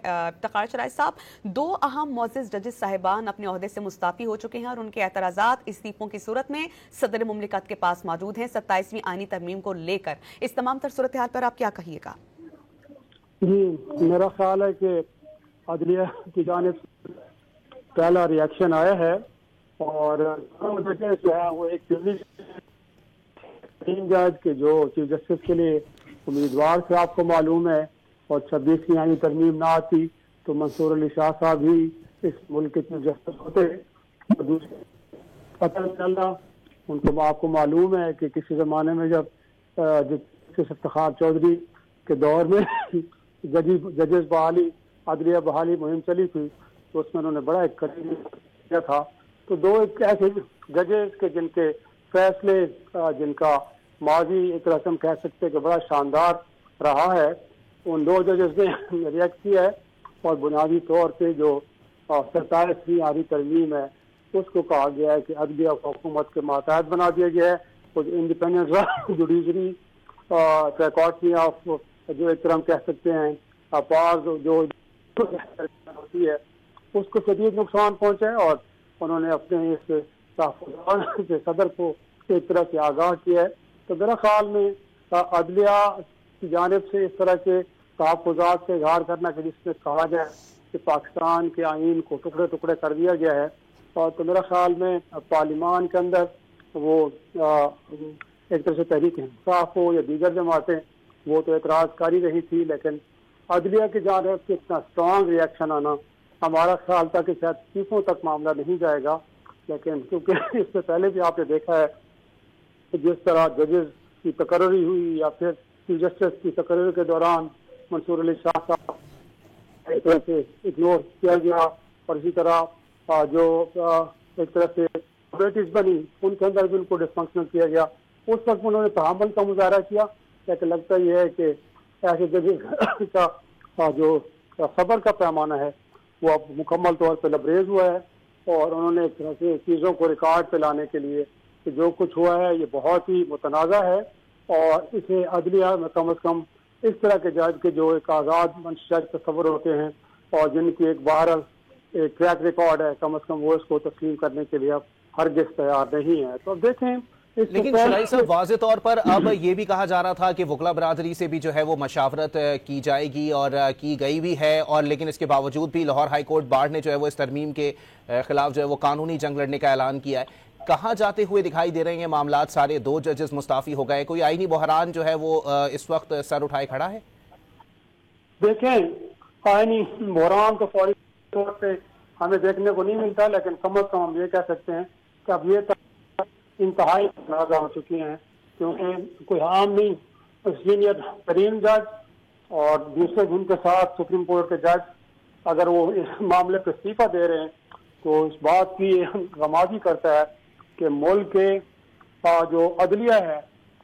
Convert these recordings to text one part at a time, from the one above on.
افتخار شرائع صاحب، 2 اہم معزز ججز صاحبان اپنے عہدے سے مستعفی ہو چکے ہیں اور ان کے اعتراضات استعفوں کی صورت میں صدر مملکت کے پاس موجود ہیں 27ویں آئینی ترمیم کو لے کر. اس تمام تر صورتحال پر آپ کیا کہیے گا؟ جی، میرا خیال ہے کہ عدلیہ کی جانب سے پہلا ریئیکشن آیا ہے اور جو ہے وہ ایک جج کے جو چیف جسٹس کے لیے امیدوار سے آپ کو معلوم ہے، اور 26ویں آئینی ترمیم نہ آتی تو منصور علی شاہ صاحب ہی اس ملک کے چیف جسٹس ہوتے. اور دوسرے پتہ چل رہا ان کو آپ کو معلوم ہے کہ کسی زمانے میں جب افتخار چودھری کے دور میں ججز بحالی عدلیہ بحالی مہم چلی تھی تو اس میں انہوں نے بڑا ایک کیا تھا. تو 2 ایک ایسے ججز کے جن کے فیصلے جن کا ماضی ایک رسم کہہ سکتے کہ بڑا شاندار رہا ہے، ان 2 ججز نے ریئیکٹ کیا ہے اور بنیادی طور پہ جو 27ویں آئینی ترمیم ہے اس کو کہا گیا ہے کہ عدلیہ کو حکومت کے ماتحت بنا دیا گیا ہے. اور انڈیپینڈنس جوڈیشری فیکلٹی آف جو ایک طرح ہم کہہ سکتے ہیں پاس جو ہوتی ہے اس کو شدید نقصان پہنچا ہے، اور انہوں نے اپنے اس تحفظات سے صدر کو ایک طرح سے آگاہ کیا ہے. تو میرا خیال میں عدلیہ کی جانب سے اس طرح کے تحفظات سے اظہار کرنا کہ جس میں کہا جائے کہ پاکستان کے آئین کو ٹکڑے ٹکڑے کر دیا گیا ہے، اور تو میرا خیال میں پارلیمان کے اندر وہ ایک طرح سے تحریک انصاف ہو یا دیگر جماعتیں وہ تو اعتراض کاری رہی تھی، لیکن عدلیہ کی جانب سے اتنا اسٹرانگ ریئیکشن آنا ہمارا خیال تھا کہ شاید چیفوں تک معاملہ نہیں جائے گا. لیکن کیونکہ اس سے پہلے بھی آپ نے دیکھا ہے کہ جس طرح ججز کی تقرری ہوئی یا پھر چیف جسٹس کی تقرری کے دوران منصور علی شاہ صاحب ایک طرح سے اگنور کیا گیا، اور اسی طرح جو ایک طرح سے پالیٹکس بنی ان کے اندر بھی ان کو ڈسفنکشنل کیا گیا. اس وقت انہوں نے تحمل کا مظاہرہ کیا، لیکن لگتا یہ ہے کہ ایسے ججز کا جو صبر کا پیمانہ ہے وہ اب مکمل طور پہ لبریز ہوا ہے، اور انہوں نے ایک طرح سے چیزوں کو ریکارڈ پہ لانے کے لیے کہ جو کچھ ہوا ہے یہ بہت ہی متنازع ہے، اور اسے عدلیہ میں کم از کم اس طرح کے جج کے جو ایک آزاد منشا تصور ہوتے ہیں اور جن کی ایک بہرحال ایک ٹریک ریکارڈ ہے، کم از کم وہ اس کو تسلیم کرنے کے لیے اب ہرگز تیار نہیں ہے. تو اب دیکھیں. لیکن شرائع صاحب واضح طور پر اب یہ بھی کہا جا رہا تھا کہ وکلا برادری سے بھی جو ہے وہ مشاورت کی جائے گی اور کی گئی بھی ہے، اور لیکن اس کے باوجود بھی لاہور ہائی کورٹ بار نے جو ہے وہ اس ترمیم کے خلاف جو ہے وہ قانونی جنگ لڑنے کا اعلان کیا ہے. کہاں جاتے ہوئے دکھائی دے رہے ہیں معاملات؟ سارے 2 ججز مستعفی ہو گئے، کوئی آئینی بحران جو ہے وہ اس وقت سر اٹھائے کھڑا ہے؟ دیکھیں، آئینی بحران تو فوری طور پہ ہمیں دیکھنے کو نہیں ملتا، لیکن کم از کم ہم یہ کہہ سکتے ہیں کہ اب یہ انتہائی متنازع ہو چکی ہیں، کیونکہ کوئی عام نہیں سینئر ترین جج اور دوسرے ان کے ساتھ سپریم کورٹ کے جج اگر وہ اس معاملے پہ استعفیٰ دے رہے ہیں تو اس بات کی غمازی کرتا ہے کہ ملک کے جو عدلیہ ہے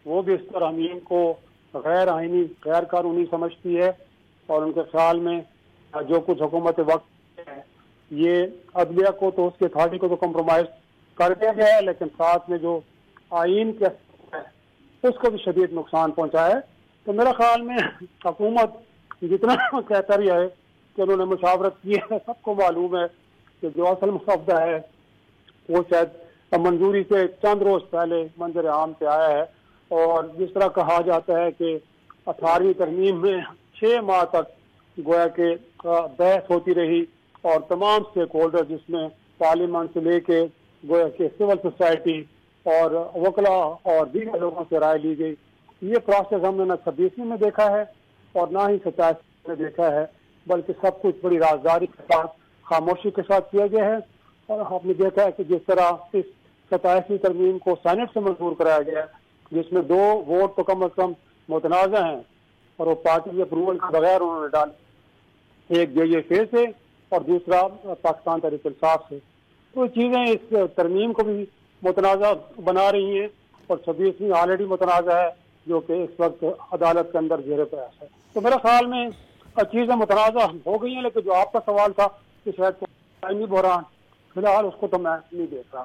وہ بھی اس ترمیم کو غیر آئینی غیر قانونی سمجھتی ہے، اور ان کے خیال میں جو کچھ حکومت وقت ہے یہ عدلیہ کو تو اس کے اتھارٹی کو تو کمپرومائز کر دیا گیا ہے، لیکن ساتھ میں جو آئین کے ہے اس کو بھی شدید نقصان پہنچا ہے. تو میرا خیال میں حکومت جتنا کہتا رہا ہے کہ انہوں نے مشاورت کی ہے، سب کو معلوم ہے کہ جو اصل مسودہ ہے وہ شاید منظوری سے چند روز پہلے منظر عام پہ آیا ہے، اور جس طرح کہا جاتا ہے کہ 18ویں ترمیم میں 6 ماہ تک گویا کہ بحث ہوتی رہی اور تمام اسٹیک ہولڈر جس میں پارلیمنٹ سے لے کے گویا کہ سول سوسائٹی اور وکلا اور دیگر لوگوں سے رائے لی گئی. یہ پروسیس ہم نے نہ 26ویں میں دیکھا ہے اور نہ ہی 27 میں دیکھا ہے، بلکہ سب کچھ بڑی رازداری کے ساتھ خاموشی کے ساتھ کیا گیا ہے. اور آپ نے دیکھا ہے کہ جس طرح اس 27ویں ترمیم کو سینٹ سے منظور کرایا گیا جس میں 2 ووٹ تو کم از کم متنازع ہیں اور وہ پارٹی کے اپروول کے بغیر انہوں نے ڈالے، ایک JFA سے اور دوسرا پاکستان تحریک انصاف سے. تو چیزیں اس ترمیم کو بھی متنازع بنا رہی ہیں، اور 26ویں آلریڈی متنازع ہے جو کہ اس وقت عدالت کے اندر زیر بحث ہے. تو میرا خیال میں چیزیں متنازع ہو گئی ہیں، لیکن جو آپ کا سوال تھا کہ شاید آئینی بحران، فی الحال اس کو تو میں نہیں دیکھ رہا.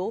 2